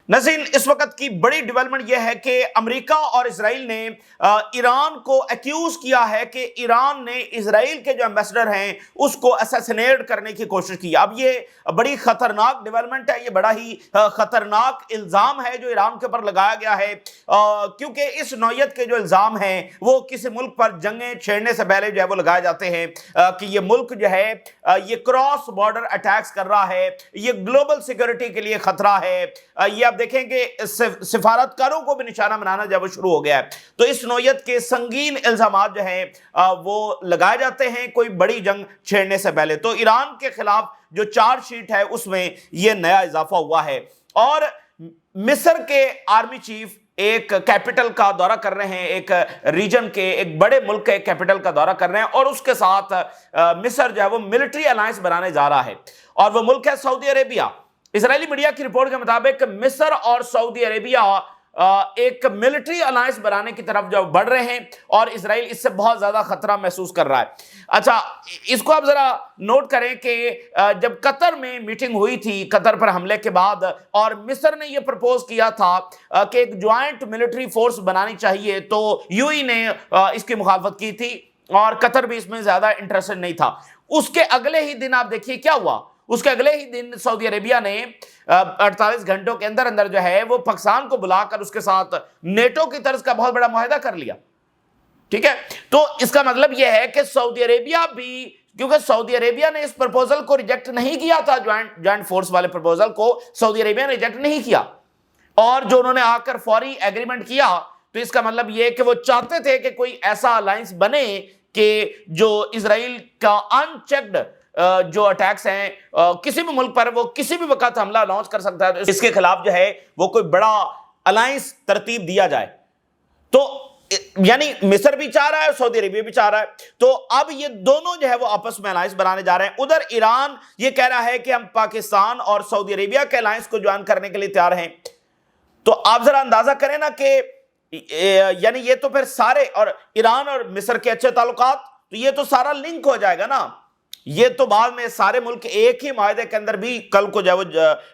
ناظرین، اس وقت کی بڑی ڈیولپمنٹ یہ ہے کہ امریکہ اور اسرائیل نے ایران کو ایکیوز کیا ہے کہ ایران نے اسرائیل کے جو ایمبیسڈر ہیں اس کو اسیسینیٹ کرنے کی کوشش کی۔ اب یہ بڑی خطرناک ڈیولپمنٹ ہے، یہ بڑا ہی خطرناک الزام ہے جو ایران کے اوپر لگایا گیا ہے، کیونکہ اس نوعیت کے جو الزام ہیں وہ کسی ملک پر جنگیں چھیڑنے سے پہلے جو ہے وہ لگائے جاتے ہیں کہ یہ ملک جو ہے یہ کراس بارڈر اٹیکس کر رہا ہے، یہ گلوبل سیکورٹی کے لیے خطرہ ہے۔ یہ آپ دیکھیں کہ سفارتکاروں کو بھی نشانہ بنانا جب وہ شروع ہو گیا ہے، تو اس نوعیت کے سنگین الزامات جو ہیں وہ لگائے جاتے ہیں کوئی بڑی جنگ چھیڑنے سے پہلے۔ تو ایران کے خلاف جو چارج شیٹ ہے اس میں یہ نیا اضافہ ہوا ہے، اور مصر کے آرمی چیف ایک کیپٹل کا دورہ کر رہے ہیں، ایک ریجن کے ایک بڑے ملک کے کیپٹل کا دورہ کر رہے ہیں، اور اس کے ساتھ مصر جو ہے وہ ملٹری الائنس بنانے جا رہا ہے، اور وہ ملک ہے سعودی عربیہ۔ اسرائیلی میڈیا کی رپورٹ کے مطابق مصر اور سعودی عربیہ ایک ملٹری الائنس بنانے کی طرف جو بڑھ رہے ہیں، اور اسرائیل اس سے بہت زیادہ خطرہ محسوس کر رہا ہے۔ اچھا، اس کو آپ ذرا نوٹ کریں کہ جب قطر میں میٹنگ ہوئی تھی قطر پر حملے کے بعد، اور مصر نے یہ پرپوز کیا تھا کہ ایک جوائنٹ ملٹری فورس بنانی چاہیے، تو یو ای نے اس کی مخالفت کی تھی، اور قطر بھی اس میں زیادہ انٹرسٹڈ نہیں تھا۔ اس کے اگلے ہی دن آپ دیکھیے کیا ہوا، اس کے اگلے ہی دن سعودی عربیہ نے 48 گھنٹوں کے اندر اندر جو ہے وہ پاکستان کو بلا کر اس کے ساتھ نیٹو کی طرز کا بہت بڑا معاہدہ کر لیا۔ ٹھیک ہے، تو اس کا مطلب یہ ہے کہ سعودی عربیہ بھی، کیونکہ سعودی عربیہ نے اس پرپوزل کو ریجیکٹ نہیں کیا تھا، جوائنٹ فورس والے پرپوزل کو سعودی عربیہ نے ریجیکٹ نہیں کیا، اور جو انہوں نے آ کر فوری ایگریمنٹ کیا، تو اس کا مطلب یہ کہ وہ چاہتے تھے کہ کوئی ایسا الائنس بنے کہ جو اسرائیل کا ان چیکڈ جو اٹیکس ہیں کسی بھی ملک پر وہ کسی بھی وقت حملہ لانچ کر سکتا ہے، تو اس کے خلاف جو ہے وہ کوئی بڑا الائنس ترتیب دیا جائے۔ تو یعنی مصر بھی چاہ رہا ہے، سعودی عربیہ بھی چاہ رہا ہے، تو اب یہ دونوں جو ہے وہ آپس میں الائنس بنانے جا رہے ہیں۔ ادھر ایران یہ کہہ رہا ہے کہ ہم پاکستان اور سعودی عربیہ کے الائنس کو جوائن کرنے کے لیے تیار ہیں۔ تو آپ ذرا اندازہ کریں نا کہ یعنی یہ تو پھر سارے، اور ایران اور مصر کے اچھے تعلقات، تو یہ تو سارا لنک ہو جائے گا نا، یہ تو بعد میں سارے ملک ایک ہی معاہدے کے اندر بھی کل کو جو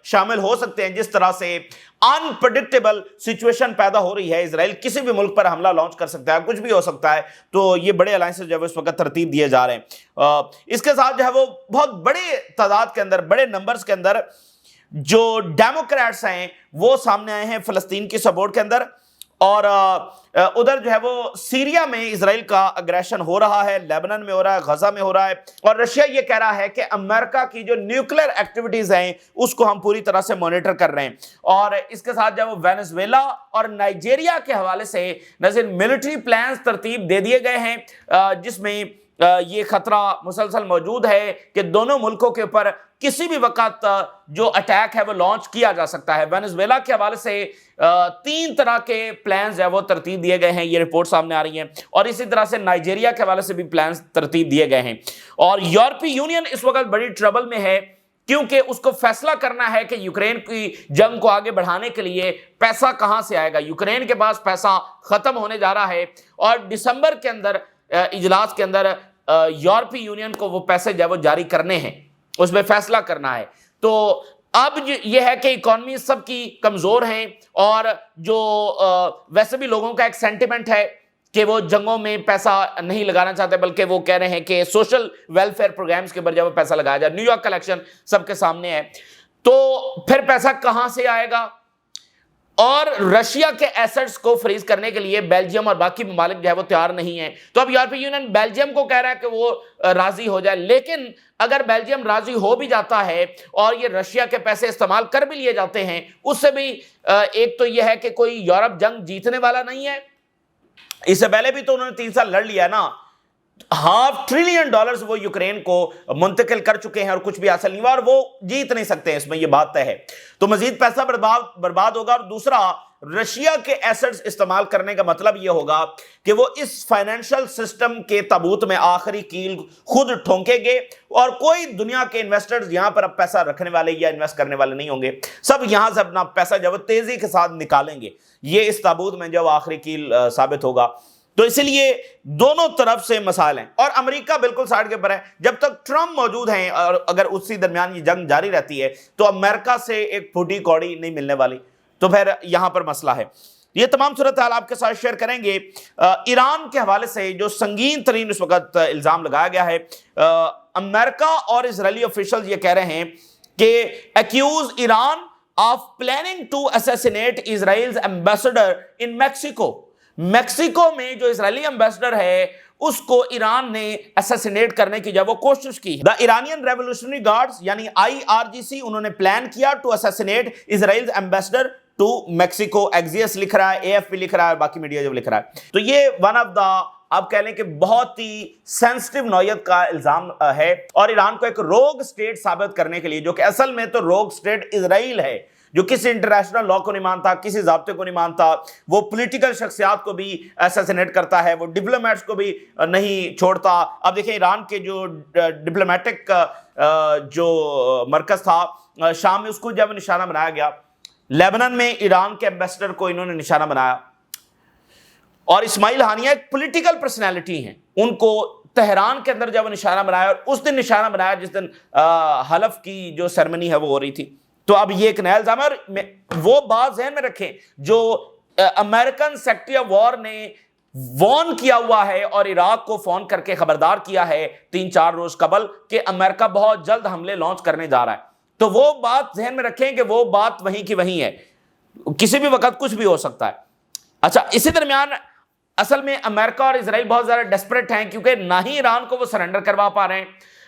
شامل ہو سکتے ہیں۔ جس طرح سے انپریڈکٹیبل سچویشن پیدا ہو رہی ہے، اسرائیل کسی بھی ملک پر حملہ لانچ کر سکتا ہے، کچھ بھی ہو سکتا ہے، تو یہ بڑے الائنسز جو ہے اس وقت ترتیب دیے جا رہے ہیں۔ اس کے ساتھ جو ہے وہ بہت بڑے تعداد کے اندر، بڑے نمبرز کے اندر جو ڈیموکریٹس ہیں وہ سامنے آئے ہیں فلسطین کی سپورٹ کے اندر، اور ادھر جو ہے وہ سیریا میں اسرائیل کا اگریشن ہو رہا ہے، لیبنان میں ہو رہا ہے، غزہ میں ہو رہا ہے، اور رشیا یہ کہہ رہا ہے کہ امریکہ کی جو نیوکلیر ایکٹیویٹیز ہیں اس کو ہم پوری طرح سے مانیٹر کر رہے ہیں۔ اور اس کے ساتھ جو وہ وینزویلا اور نائجیریا کے حوالے سے نظر ملٹری پلانز ترتیب دے دیے گئے ہیں، جس میں یہ خطرہ مسلسل موجود ہے کہ دونوں ملکوں کے اوپر کسی بھی وقت جو اٹیک ہے وہ لانچ کیا جا سکتا ہے۔ وینزویلا کے حوالے سے 3 طرح کے پلانز ہیں وہ ترتیب دیے گئے ہیں، یہ رپورٹ سامنے آ رہی ہیں، اور اسی طرح سے نائجیریا کے حوالے سے بھی پلانز ترتیب دیے گئے ہیں۔ اور یورپی یونین اس وقت بڑی ٹربل میں ہے، کیونکہ اس کو فیصلہ کرنا ہے کہ یوکرین کی جنگ کو آگے بڑھانے کے لیے پیسہ کہاں سے آئے گا۔ یوکرین کے پاس پیسہ ختم ہونے جا رہا ہے، اور دسمبر کے اندر اجلاس کے اندر یورپی یونین کو وہ پیسے جو وہ جاری کرنے ہیں، اس میں فیصلہ کرنا ہے۔ تو اب یہ ہے کہ اکانومی سب کی کمزور ہیں، اور جو ویسے بھی لوگوں کا ایک سینٹیمنٹ ہے کہ وہ جنگوں میں پیسہ نہیں لگانا چاہتے، بلکہ وہ کہہ رہے ہیں کہ سوشل ویلفیئر پروگرامز کے اوپر جب وہ پیسہ لگایا جائے۔ نیو یارک کا الیکشن سب کے سامنے ہے، تو پھر پیسہ کہاں سے آئے گا؟ اور رشیا کے ایسٹس کو فریز کرنے کے لیے بیلجیم اور باقی ممالک جو ہے وہ تیار نہیں ہیں۔ تو اب یورپی یونین بیلجیم کو کہہ رہا ہے کہ وہ راضی ہو جائے، لیکن اگر بیلجیم راضی ہو بھی جاتا ہے اور یہ رشیا کے پیسے استعمال کر بھی لیے جاتے ہیں، اس سے بھی ایک تو یہ ہے کہ کوئی یورپ جنگ جیتنے والا نہیں ہے۔ اس سے پہلے بھی تو انہوں نے 3 سال لڑ لیا نا، $500 بلین وہ یوکرین کو منتقل کر چکے ہیں، اور کچھ بھی حاصل نہیں ہوا، اور وہ جیت نہیں سکتے ہیں، اس میں یہ بات طے ہے۔ تو مزید پیسہ برباد ہوگا، اور دوسرا رشیا کے ایسٹس استعمال کرنے کا مطلب یہ ہوگا کہ وہ اس فائنینشل سسٹم کے تابوت میں آخری کیل خود ٹھونکیں گے، اور کوئی دنیا کے انویسٹرز یہاں پر اب پیسہ رکھنے والے یا انویسٹ کرنے والے نہیں ہوں گے، سب یہاں سے اپنا پیسہ جو تیزی کے ساتھ نکالیں گے۔ یہ اس تابوت میں جو آخری کیل ثابت ہوگا۔ تو اسی لیے دونوں طرف سے مسائل ہیں، اور امریکہ بالکل سائڈ کے اوپر ہے۔ جب تک ٹرمپ موجود ہیں، اور اگر اسی درمیان یہ جنگ جاری رہتی ہے، تو امریکہ سے ایک پھوٹی کوڑی نہیں ملنے والی۔ تو پھر یہاں پر مسئلہ ہے. یہ تمام صورتحال آپ کے ساتھ شیئر کریں گے. ایران کے حوالے سے جو سنگین ترین اس وقت الزام لگایا گیا ہے, امریکہ اور اسرائیلی آفیشلز یہ کہہ رہے ہیں کہ accuse Iran of planning to assassinate Israel's ambassador in Mexico. Mexico میں جو اسرائیلی ایمبیسڈر ہے اس کو ایران نے اسیسینیٹ کرنے کی جب وہ کوشش کی. دا ایرانین ریولوشنری گارڈز یعنی IRGC انہوں نے پلان کیا to assassinate Israel's ambassador to Mexico. ایکزیس لکھ رہا ہے, AFP لکھ رہا ہے, باقی میڈیا جب لکھ رہا ہے. تو یہ ون آف دا آپ کہہ لیں کہ بہت ہی سینسٹیو نوعیت کا الزام ہے, اور ایران کو ایک روگ سٹیٹ ثابت کرنے کے لیے, جو کہ اصل میں تو روگ سٹیٹ اسرائیل ہے, جو کسی انٹرنیشنل لا کو نہیں مانتا, کسی ضابطے کو نہیں مانتا, وہ پولیٹیکل شخصیات کو بھی اسیسینیٹ کرتا ہے, وہ ڈپلومیٹس کو بھی نہیں چھوڑتا. اب دیکھیں ایران کے جو ڈپلومیٹک جو مرکز تھا شام میں, اس کو جب نشانہ بنایا گیا, لیبنان میں ایران کے ایمبیسڈر کو انہوں نے نشانہ بنایا. اور اسماعیل ہانیہ ایک پولیٹیکل پرسنالٹی ہیں, ان کو تہران کے اندر جب نشانہ بنایا, اور اس دن نشانہ بنایا جس دن حلف کی جو سیرمنی ہے وہ ہو رہی تھی. تو اب یہ ایک نیا الزام ہے, اور وہ بات ذہن میں رکھیں جو امریکن سیکریٹری آف وار نے وارن کیا ہوا ہے اور عراق کو فون کر کے خبردار کیا ہے 3-4 روز قبل کہ امریکہ بہت جلد حملے لانچ کرنے جا رہا ہے. تو وہ بات ذہن میں رکھیں کہ وہ بات وہیں کی وہیں ہے, کسی بھی وقت کچھ بھی ہو سکتا ہے. اچھا, اسی درمیان اصل میں امریکہ اور اسرائیل بہت زیادہ ڈیسپریٹ ہیں, کیونکہ نہ ہی ایران کو وہ سرنڈر کروا پا رہے ہیں,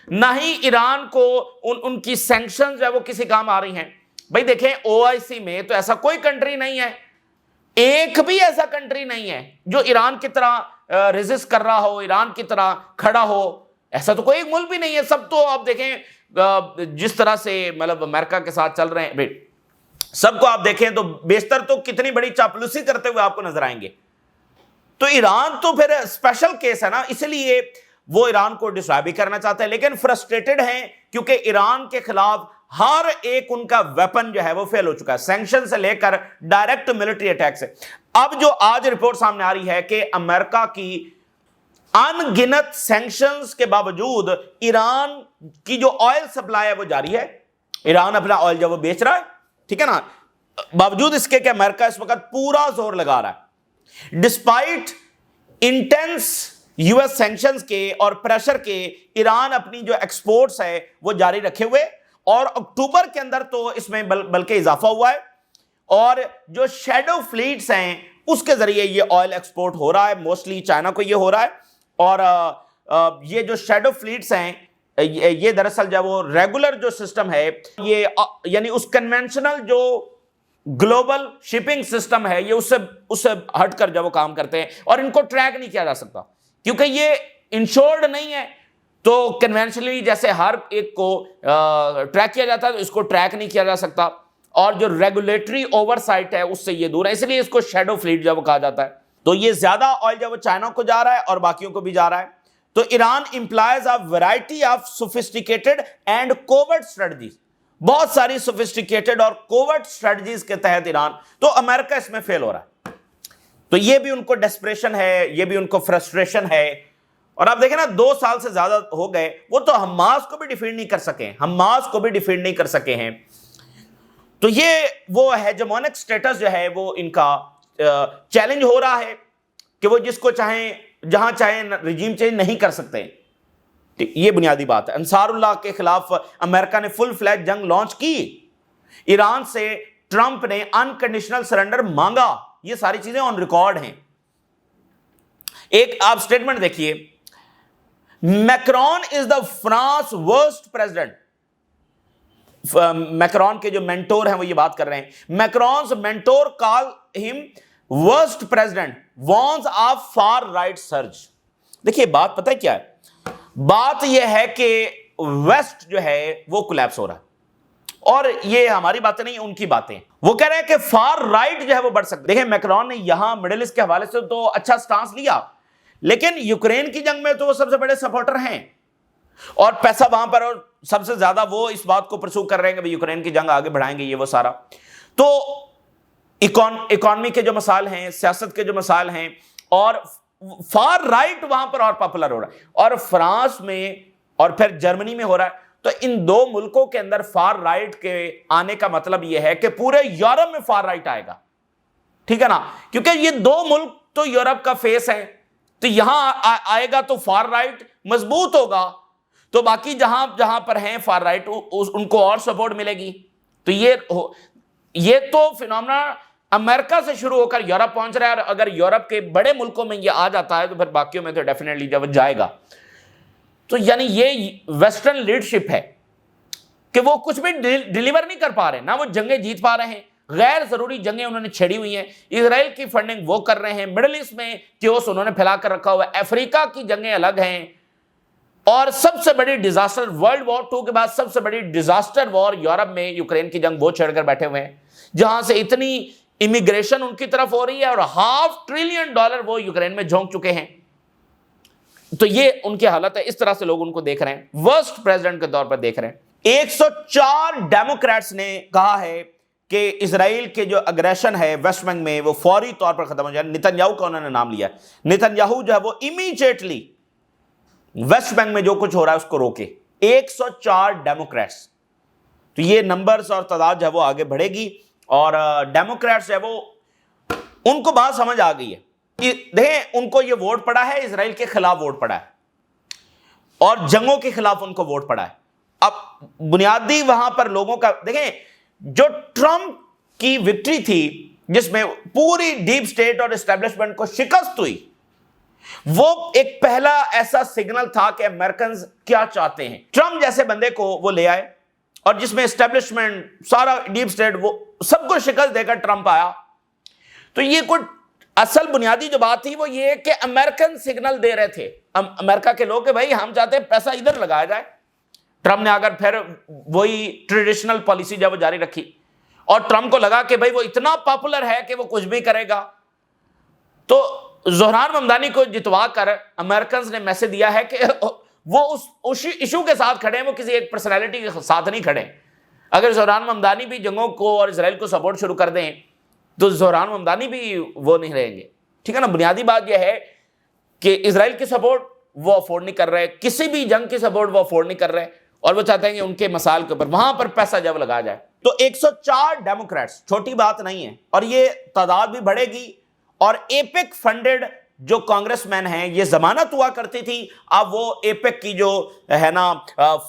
نہ ہی ایران کو ان کی سینکشنز جو ہے وہ کسی کام آ رہی ہیں. بھائی دیکھیں OIC میں تو ایسا کوئی کنٹری نہیں ہے, ایک بھی ایسا کنٹری نہیں ہے جو ایران کی طرح ریزسٹ کر رہا ہو, ایران کی طرح کھڑا ہو. ایسا تو کوئی ملک بھی نہیں ہے. سب تو آپ دیکھیں جس طرح سے مطلب امریکہ کے ساتھ چل رہے ہیں, بھائی سب کو آپ دیکھیں تو بیشتر تو کتنی بڑی چاپلوسی کرتے ہوئے آپ کو نظر آئیں گے. تو ایران تو پھر اسپیشل کیس ہے نا, اس لیے وہ ایران کو ڈسٹرائے بھی کرنا چاہتے ہیں, لیکن فرسٹریٹڈ ہیں کیونکہ ایران کے خلاف ہر ایک ان کا ویپن جو ہے وہ فیل ہو چکا ہے, سینکشن سے لے کر ڈائریکٹ ملٹری اٹیک سے. اب جو آج رپورٹ سامنے آ رہی ہے کہ امریکہ کی ان گنت سینکشنز کے باوجود ایران کی جو آئل سپلائی ہے وہ جاری ہے, ایران اپنا آئل جو وہ بیچ رہا ہے, ٹھیک ہے نا, باوجود اس کے کہ امریکہ اس وقت پورا زور لگا رہا ہے. ڈسپائٹ انٹینس US سینکشنز کے اور پریشر کے, ایران اپنی جو ایکسپورٹس ہے وہ جاری رکھے ہوئے, اور اکتوبر کے اندر تو اس میں بلکہ اضافہ ہوا ہے, اور جو شیڈو فلیٹس ہیں اس کے ذریعے یہ آئل ایکسپورٹ ہو رہا ہے, موسٹلی چائنا کو یہ ہو رہا ہے. اور یہ جو شیڈو فلیٹس ہیں یہ دراصل جو وہ ریگولر جو سسٹم ہے, یہ یعنی اس کنونشنل جو گلوبل شپنگ سسٹم ہے, یہ اس سے ہٹ کر جب وہ کام کرتے ہیں, اور ان کو ٹریک نہیں کیا جا سکتا کیونکہ یہ انشورڈ نہیں ہے. تو کنونشنلی جیسے ہر ایک کو ٹریک کیا جاتا ہے, تو اس کو ٹریک نہیں کیا جا سکتا, اور جو ریگولیٹری اوور سائٹ ہے اس سے یہ دور ہے, اس لیے اس کو شیڈو فلیٹ جب وہ کہا جاتا ہے. تو یہ زیادہ آئل جب وہ چائنا کو جا رہا ہے اور باقیوں کو بھی جا رہا ہے. تو Iran employs a variety of sophisticated and covert strategies, بہت ساری سوفسٹیکیٹڈ اور کوورٹ اسٹریٹجیز کے تحت ایران, تو امریکہ اس میں فیل ہو رہا ہے. تو یہ بھی ان کو ڈیسپریشن ہے, یہ بھی ان کو فرسٹریشن ہے. اور آپ دیکھیں نا 2 سال سے زیادہ ہو گئے, وہ تو حماس کو بھی ڈیفینڈ نہیں کر سکے ہیں. تو یہ وہ ہیجمونک سٹیٹس جو ہے وہ ان کا چیلنج ہو رہا ہے کہ وہ جس کو چاہیں جہاں چاہیں رجیم چینج نہیں کر سکتے. یہ بنیادی بات ہے. انصار اللہ کے خلاف امریکہ نے فل فلیج جنگ لانچ کی, ایران سے ٹرمپ نے انکنڈیشنل سرنڈر مانگا, یہ ساری چیزیں آن ریکارڈ ہیں. ایک آپ سٹیٹمنٹ دیکھیے, میکرون از دا فرانس ورسٹ پریزیڈنٹ. میکرون کے جو مینٹور ہیں وہ یہ بات کر رہے ہیں, میکرونز mentor call him worst president warns of far right surge. دیکھیے بات پتہ کیا ہے, بات یہ ہے کہ ویسٹ جو ہے وہ کولیپس ہو رہا ہے, اور یہ ہماری باتیں نہیں ان کی باتیں. وہ کہہ رہے ہیں کہ فار رائٹ جو ہے وہ بڑھ سکتے. دیکھیں میکرون نے یہاں مڈل ایسٹ کے حوالے سے تو اچھا سٹانس لیا, لیکن یوکرین کی جنگ میں تو وہ سب سے بڑے سپورٹر ہیں, اور پیسہ وہاں پر, اور سب سے زیادہ وہ اس بات کو پرسو کر رہے ہیں کہ یوکرین کی جنگ آگے بڑھائیں گے, یہ وہ سارا. تو اکانومی کے جو مسائل ہیں, سیاست کے جو مسائل ہیں, اور فار رائٹ وہاں پر اور پاپولر ہو رہا ہے, اور فرانس میں اور پھر جرمنی میں ہو رہا ہے. تو ان دو ملکوں کے اندر فار رائٹ کے آنے کا مطلب یہ ہے کہ پورے یورپ میں فار رائٹ آئے گا، ٹھیک ہے نا، کیونکہ یہ دو ملک تو یورپ کا فیس ہے، تو یہاں آئے گا تو فار رائٹ مضبوط ہوگا، تو باقی جہاں پر ہیں فار رائٹ ان کو اور سپورٹ ملے گی۔ تو یہ تو فینومنا امریکہ سے شروع ہو کر یورپ پہنچ رہا ہے، اور اگر یورپ کے بڑے ملکوں میں یہ آ جاتا ہے تو پھر باقیوں میں تو ڈیفینیٹلی جب جائے گا۔ تو یعنی یہ ویسٹرن لیڈرشپ ہے کہ وہ کچھ بھی ڈیلیور نہیں کر پا رہے، نہ وہ جنگیں جیت پا رہے ہیں، غیر ضروری جنگیں انہوں نے چھیڑی ہوئی ہیں، اسرائیل کی فنڈنگ وہ کر رہے ہیں، مڈل ایسٹ میں کیوس انہوں نے پھیلا کر رکھا ہوا ہے، افریقہ کی جنگیں الگ ہیں، اور سب سے بڑی ڈیزاسٹر ورلڈ وار 2 کے بعد سب سے بڑی ڈیزاسٹر وار یورپ میں یوکرین کی جنگ وہ چھیڑ کر بیٹھے ہوئے ہیں، جہاں سے اتنی امیگریشن ان کی طرف ہو رہی ہے اور $500 ٹریلین وہ یوکرین میں جھونک چکے ہیں۔ تو یہ ان کی حالت ہے، اس طرح سے لوگ ان کو دیکھ رہے ہیں، ورسٹ پریزیڈنٹ کے طور پر دیکھ رہے ہیں۔ 104 ڈیموکریٹس نے کہا ہے کہ اسرائیل کے جو اگریشن ہے ویسٹ بینک میں وہ فوری طور پر ختم ہو جائے۔ نتن یاہو کا انہوں نے نام لیا ہے، نتن یاہو جو ہے وہ امیجیٹلی ویسٹ بینک میں جو کچھ ہو رہا ہے اس کو روکے۔ 104 ڈیموکریٹس، تو یہ نمبرز اور تعداد جو ہے وہ آگے بڑھے گی، اور ڈیموکریٹس جو ہے وہ ان کو بات سمجھ آ گئی ہے، دیکھیں ان کو یہ ووٹ پڑا ہے، اسرائیل کے خلاف ووٹ پڑا ہے اور جنگوں کے خلاف ان کو ووٹ پڑا ہے۔ اب بنیادی وہاں پر لوگوں کا دیکھیں، جو ٹرمپ کی وکٹری تھی جس میں پوری ڈیپ سٹیٹ اور اسٹیبلشمنٹ کو شکست ہوئی، وہ ایک پہلا ایسا سگنل تھا کہ امریکنز کیا چاہتے ہیں۔ ٹرمپ جیسے بندے کو وہ لے آئے اور جس میں اسٹیبلشمنٹ سارا ڈیپ سٹیٹ وہ سب کو شکست دے کر ٹرمپ آیا، تو یہ کوئی اصل بنیادی جو بات تھی وہ یہ کہ امریکن سگنل دے رہے تھے امریکہ کے لوگ کہ بھائی ہم چاہتے ہیں پیسہ ادھر لگایا جائے۔ ٹرمپ نے اگر پھر وہی ٹریڈیشنل پالیسی جب وہ جاری رکھی، اور ٹرمپ کو لگا کہ بھائی وہ اتنا پاپولر ہے کہ وہ کچھ بھی کرے گا، تو زہران ممدانی کو جتوا کر امریکنز نے میسج دیا ہے کہ وہ اس ایشو کے ساتھ کھڑے ہیں، وہ کسی ایک پرسنالٹی کے ساتھ نہیں کھڑے۔ اگر زہران ممدانی بھی جنگوں کو اور اسرائیل کو سپورٹ شروع کر دیں تو زہران ممدانی بھی وہ نہیں رہیں گے، ٹھیک ہے نا۔ بنیادی بات یہ ہے کہ اسرائیل کی سپورٹ وہ افورڈ نہیں کر رہے، کسی بھی جنگ کی سپورٹ وہ افورڈ نہیں کر رہے، اور وہ چاہتے ہیں کہ ان کے مسائل کے اوپر وہاں پر پیسہ جب لگایا جائے۔ تو 104 ڈیموکریٹس چھوٹی بات نہیں ہے، اور یہ تعداد بھی بڑھے گی، اور ایپک فنڈڈ جو کانگریس مین ہیں، یہ ضمانت ہوا کرتی تھی، اب وہ ایپک کی جو ہے نا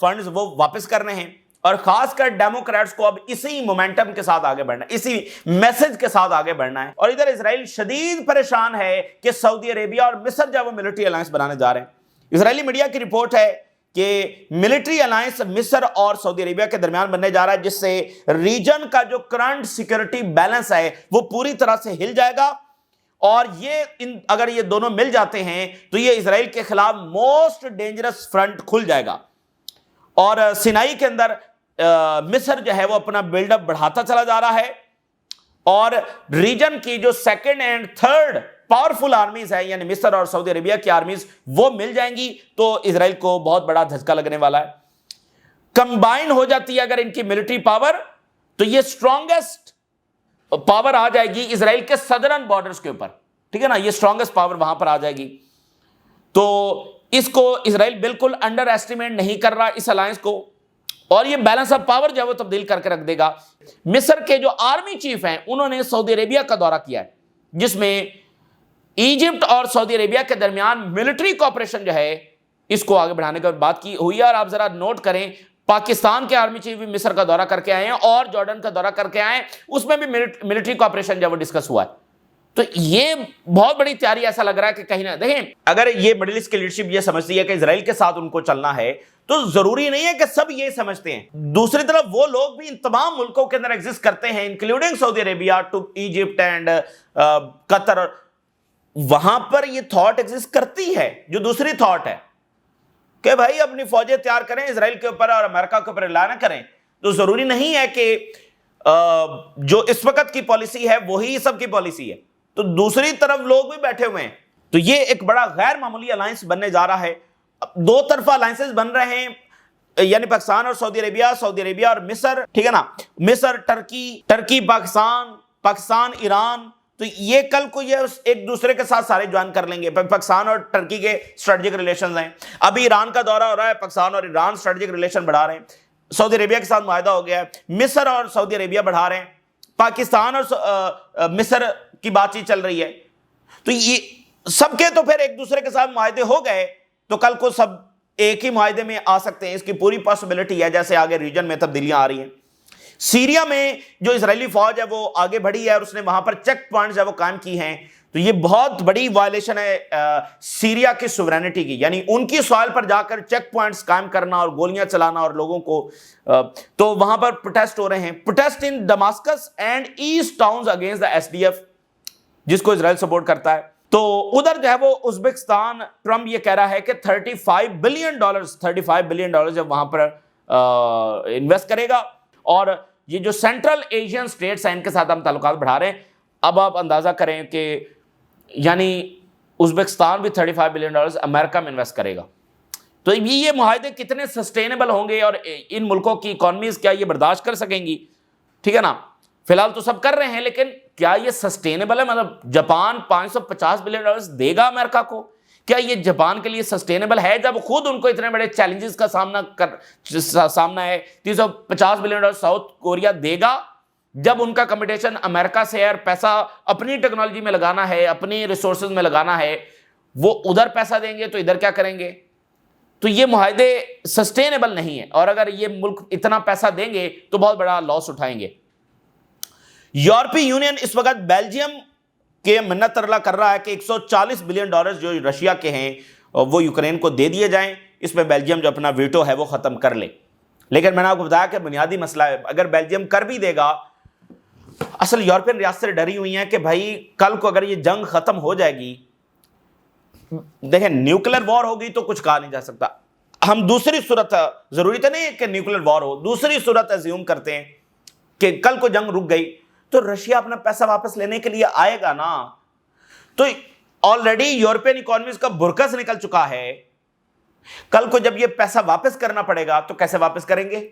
فنڈز وہ واپس کرنے ہیں، اور خاص کر ڈیموکریٹس کو اب اسی مومنٹم کے ساتھ آگے بڑھنا ہے، اسی میسج کے ساتھ آگے بڑھنا ہے۔ اور ادھر اسرائیل شدید پریشان ہے کہ سعودی عربیہ اور مصر جو وہ ملٹری الائنس بنانے جا رہے ہیں۔ اسرائیلی میڈیا کی رپورٹ ہے کہ ملٹری الائنس مصر اور سعودی عربیہ کے درمیان بننے جا رہا ہے، جس سے ریجن کا جو کرنٹ سیکورٹی بیلنس ہے وہ پوری طرح سے ہل جائے گا، اور اگر یہ دونوں مل جاتے ہیں تو یہ اسرائیل کے خلاف موسٹ ڈینجرس فرنٹ کھل جائے گا۔ اور سینائی کے اندر مصر جو ہے وہ اپنا بلڈ اپ بڑھاتا چلا جا رہا ہے، اور ریجن کی جو second and third powerful armies ہے، یعنی مصر اور سعودی عربیہ کی آرمیز وہ مل جائیں گی، تو اسرائیل کو بہت بڑا دھچکا لگنے والا ہے۔ کمبائن ہو جاتی ہے اگر ان کی ملٹری پاور، تو یہ سٹرونگسٹ پاور آ جائے گی اسرائیل کے سدرن بارڈرز کے اوپر، ٹھیک ہے نا، یہ سٹرونگسٹ پاور وہاں پر آ جائے گی۔ تو اس کو اسرائیل بالکل انڈر ایسٹیمیٹ نہیں کر رہا اس الائنس کو، اور یہ بیلنس آف پاور جو ہے وہ تبدیل کر کے رکھ دے گا۔ مصر کے جو آرمی چیف ہیں انہوں نے سعودی عربیہ کا دورہ کیا ہے، جس میں ایجپٹ اور سعودی عربیہ کے درمیان ملٹری کوآپریشن جو ہے اس کو آگے بڑھانے کی بات کی ہوئی ہے۔ اور آپ ذرا نوٹ کریں، پاکستان کے آرمی چیف بھی مصر کا دورہ کر کے آئے ہیں اور جارڈن کا دورہ کر کے آئے ہیں، اس میں بھی ملٹری کوآپریشن جو وہ ڈسکس ہوا ہے۔ تو یہ بہت بڑی تیاری، ایسا لگ رہا ہے کہ کہیں نہ دیکھیں، اگر یہ مڈل ایسٹ کی لیڈرشپ یہ سمجھتی ہے کہ اسرائیل کے ساتھ ان کو چلنا ہے تو ضروری نہیں ہے کہ سب یہ سمجھتے ہیں۔ دوسری طرف وہ لوگ بھی ان تمام ملکوں کے اندر ایگزسٹ کرتے ہیں، including Saudi Arabia to Egypt and Qatar, وہاں پر یہ تھاٹ ایگزسٹ کرتی ہے جو دوسری تھاٹ ہے کہ بھائی اپنی فوجیں تیار کریں اسرائیل کے اوپر اور امریکہ کے اوپر اعلان نہ کریں۔ تو ضروری نہیں ہے کہ جو اس وقت کی پالیسی ہے وہی سب کی پالیسی ہے، تو دوسری طرف لوگ بھی بیٹھے ہوئے ہیں۔ تو یہ ایک بڑا غیر معمولی الائنس بننے جا رہا ہے، دو طرفہ الائنسز بن رہے ہیں، یعنی پاکستان اور سعودی عربیہ اور مصر، ٹھیک ہے نا، مصر ٹرکی، پاکستان ایران تو یہ کل کو یہ ایک دوسرے کے ساتھ سارے جوائن کر لیں گے. پاکستان اور ترکی کے اسٹریٹجک ریلیشنز ہیں. ابھی ایران کا دورہ ہو رہا ہے, پاکستان اور ایران اسٹریٹجک ریلیشن بڑھا رہے ہیں. سعودی عربیہ کے ساتھ معاہدہ ہو گیا ہے, مصر اور سعودی عربیہ بڑھا رہے ہیں, پاکستان اور مصر کی بات چیت چل رہی ہے. تو یہ سب کے تو پھر ایک دوسرے کے ساتھ معاہدے ہو گئے تو کل کو سب ایک ہی معاہدے میں آ سکتے ہیں. اس کی پوری پاسبلٹی ہے, جیسے آگے ریجن میں تبدیلیاں آ رہی ہیں. سیریا میں جو اسرائیلی فوج ہے وہ آگے بڑھی ہے اور اس نے وہاں پر چیک پوائنٹس ہے وہ قائم کی ہیں. تو یہ بہت بڑی وائلیشن ہے سیریا کی سوورینٹی کی, یعنی ان کی سوائل پر جا کر چیک پوائنٹس قائم کرنا اور گولیاں چلانا اور لوگوں کو. تو وہاں پر پروٹیسٹ ہو رہے ہیں, protest in Damascus and east towns against the SDF, جس کو اسرائیل سپورٹ کرتا ہے. تو ادھر جو ہے وہ ازبکستان, ٹرمپ یہ کہہ رہا ہے کہ $35 بلین جب وہاں پر انویسٹ کرے گا. اور یہ جو سینٹرل ایشین اسٹیٹس ہیں ان کے ساتھ ہم تعلقات بڑھا رہے ہیں. اب آپ اندازہ کریں کہ یعنی ازبکستان بھی $35 بلین امریکہ میں انویسٹ کرے گا. تو یہ معاہدے کتنے سسٹینیبل ہوں گے اور ان ملکوں کی اکانومیز کیا یہ برداشت کر سکیں گی؟ ٹھیک ہے نا, فی الحال تو سب کر رہے ہیں, لیکن کیا یہ سسٹینیبل ہے؟ مطلب جاپان $550 بلین دے گا امریکہ کو, کیا یہ جاپان کے لیے سسٹینیبل ہے جب خود ان کو اتنے بڑے چیلنجز کا سامنا ہے؟ $350 بلین ساؤتھ کوریا دے گا جب ان کا کمپٹیشن امریکہ سے ہے اور پیسہ اپنی ٹیکنالوجی میں لگانا ہے, اپنی ریسورسز میں لگانا ہے, وہ ادھر پیسہ دیں گے تو ادھر کیا کریں گے؟ تو یہ معاہدے سسٹینیبل نہیں ہیں, اور اگر یہ ملک اتنا پیسہ دیں گے تو بہت بڑا لاس اٹھائیں گے. یورپی یونین اس وقت بیلجیم کے منت ترلا کر رہا ہے کہ $140 بلین جو رشیا کے ہیں وہ یوکرین کو دے دیے جائیں. اس میں بیلجیم جو اپنا ویٹو ہے وہ ختم کر لے. لیکن میں نے آپ کو بتایا کہ بنیادی مسئلہ ہے, اگر بیلجیم کر بھی دے گا, اصل یورپین ریاستیں ڈری ہوئی ہیں کہ بھائی کل کو اگر یہ جنگ ختم ہو جائے گی, دیکھیں نیوکلر وار ہوگی تو کچھ کہا نہیں جا سکتا. ہم دوسری صورت, ضروری تو نہیں کہ نیوکلر وار ہو, دوسری صورت ایزیوم کرتے ہیں کہ کل کو جنگ رک گئی تو رشیا اپنا پیسہ واپس لینے کے لیے آئے گا نا. تو آلریڈی یورپین اکانومیز کا برکس نکل چکا ہے, کل کو جب یہ پیسہ واپس کرنا پڑے گا تو کیسے واپس کریں گے؟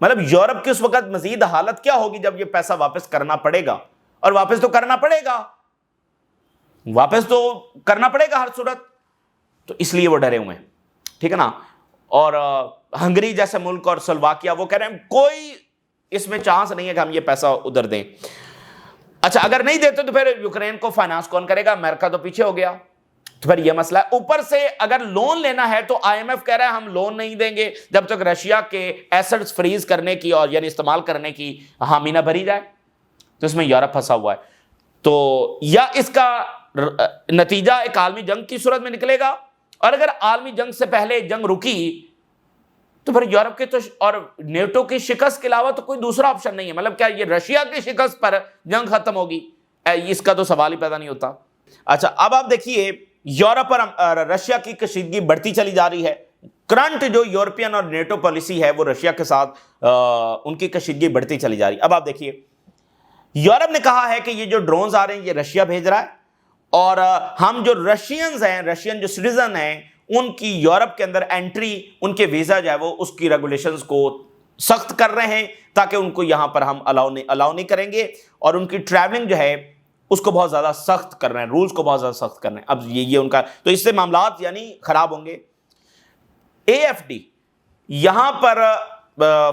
مطلب یورپ کی اس وقت مزید حالت کیا ہوگی جب یہ پیسہ واپس کرنا پڑے گا؟ اور واپس تو کرنا پڑے گا, واپس تو کرنا پڑے گا ہر صورت. تو اس لیے وہ ڈرے ہوئے ہیں, ٹھیک ہے نا. اور ہنگری جیسے ملک اور سلوواکیہ وہ کہہ رہے ہیں کوئی اس میں چانس نہیں ہے کہ ہم یہ پیسہ ادھر دیں. اچھا اگر نہیں دیتے تو پھر یوکرین کو فائنانس کون کرے گا؟ امریکہ تو پیچھے ہو گیا, تو پھر یہ مسئلہ ہے. اوپر سے اگر لون لینا ہے تو IMF کہہ رہا ہے ہم لون نہیں دیں گے جب تک رشیا کے ایسٹس فریز کرنے کی اور یعنی استعمال کرنے کی حامی نہ بھری جائے. تو اس میں یورپ پھنسا ہوا ہے. تو یا اس کا نتیجہ ایک عالمی جنگ کی صورت میں نکلے گا, اور اگر عالمی جنگ سے پہلے جنگ رکی تو پھر یورپ کے تو اور نیٹو کی شکست کے علاوہ تو کوئی دوسرا آپشن نہیں ہے. مطلب کیا یہ رشیا کی شکست پر جنگ ختم ہوگی؟ اس کا تو سوال ہی پیدا نہیں ہوتا. اچھا اب آپ دیکھیے یورپ اور رشیا کی کشیدگی بڑھتی چلی جا رہی ہے. کرنٹ جو یورپین اور نیٹو پالیسی ہے وہ رشیا کے ساتھ ان کی کشیدگی بڑھتی چلی جا رہی ہے. اب آپ دیکھیے یورپ نے کہا ہے کہ یہ جو ڈرونز آ رہے ہیں یہ رشیا بھیج رہا ہے, اور ہم جو رشینز ہیں, رشین جو سٹیزن ہیں, ان کی یورپ کے اندر انٹری, ان کے ویزا جو ہے وہ اس کی ریگولیشنز کو سخت کر رہے ہیں تاکہ ان کو یہاں پر ہم الاؤ نہیں کریں گے, اور ان کی ٹریولنگ جو ہے اس کو بہت زیادہ سخت کر رہے ہیں, رولز کو بہت زیادہ سخت کر رہے ہیں. اب یہ ان کا, تو اس سے معاملات یعنی خراب ہوں گے. AFD یہاں پر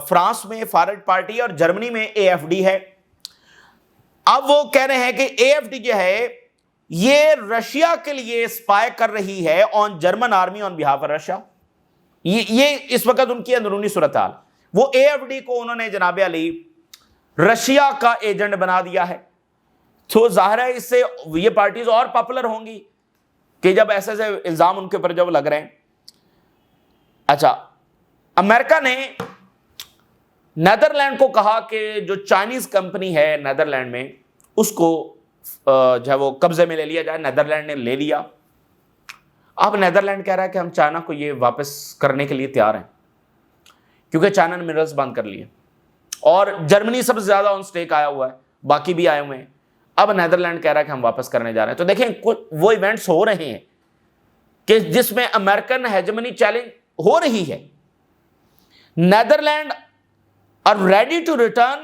فرانس میں فارورڈ پارٹی اور جرمنی میں AFD ہے. اب وہ کہہ رہے ہیں کہ AFD جو ہے یہ رشیا کے لیے اسپائی کر رہی ہے on German army on behalf of Russia. یہ اس وقت ان کی اندرونی صورتحال. وہ AFD کو انہوں نے جناب علی رشیا کا ایجنٹ بنا دیا ہے. تو ظاہر ہے اس سے یہ پارٹیز اور پاپولر ہوں گی کہ جب ایسے الزام ان کے اوپر جب لگ رہے ہیں. اچھا امریکہ نے نیدرلینڈ کو کہا کہ جو چائنیز کمپنی ہے نیدرلینڈ میں اس کو جو ہے وہ قبضے میں لے لیا جائے. نیدرلینڈ نے لے لیا. اب نیدرلینڈ کہہ رہا ہے کہ ہم چائنا کو یہ واپس کرنے کے لیے تیار ہیں کیونکہ چائنا نے منرلز بند کر لیے, اور جرمنی سب سے زیادہ آن سٹیک آیا ہوا ہے, باقی بھی آئے ہوئے ہیں. اب نیدرلینڈ کہہ رہا ہے کہ ہم واپس کرنے جا رہے ہیں. تو دیکھیں وہ ایونٹس ہو رہے ہیں کہ جس میں امریکن ہیجمنی چیلنج ہو رہی ہے. Netherland are ready to return